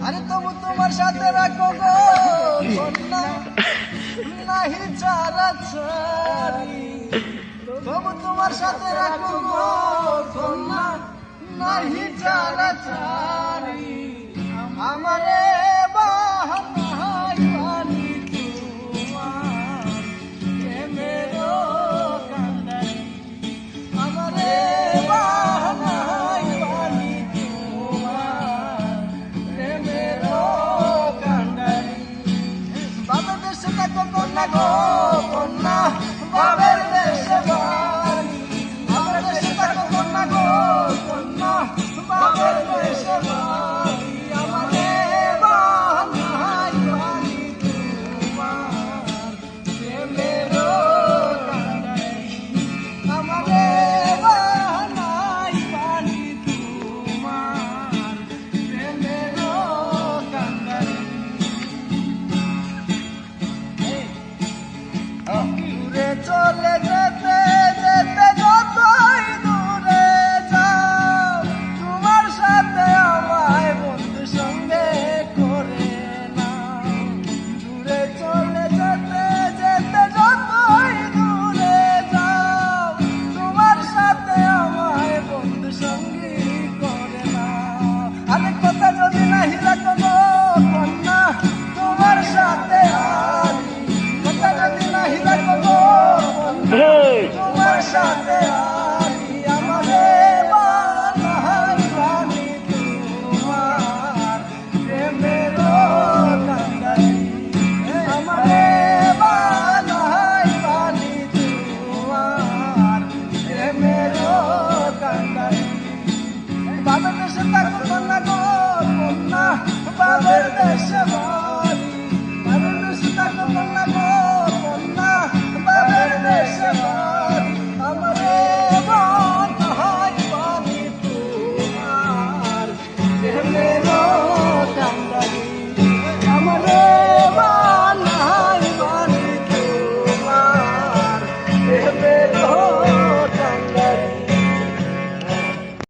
আরে তবু তোমার সাথে রাখো গো কন্যা নাহি ছাড়া ছাড়ি, তবু তোমার সাথে রাখো গো কন্যা নাহি ছাড়া ছাড়ি। আমারে বাহানাই বানি তোমার প্রেমেরও কান্ডারি, আমারে বাহানাই বানি তোমার প্রেমেরও কান্ডারি। বাবার দেশে থাকো কন্যা গো কন্যা, বাবার দেশে বাড়ি, বাবার দেশে থাকো কন্যা গো কন্যা, বাবার দেশে বাড়ি। আমারে বাহানাই বানি তোমার প্রেমেরও কান্ডারি, আমারে বাহানাই বানি তোমার প্রেমেরও কান্ডারি। দূরে চলে যেতে যেতে যতই দূরে যাও, তোমার সাথে আমায় বন্ধু সঙ্গে করে নাও। দূরে চলে যেতে যেতে যতই দূরে যাও, তোমার সাথে আমায় বন্ধু সঙ্গী করে নাও। আরে কথা যদি নাহি রাখো গো কন্যা তোমার সাথে আনি, কথা যদি নাহি রাখো গো কন্যা তোমার সাথে আনি। আমারে বাহানাই বানি তোমার প্রেমেরও কান্ডারি, আমারে বাহানাই বানি তোমার প্রেমেরও কান্ডারি। বাবার দেশে থাকো কন্যা গো কন্যা, বাবার দেশে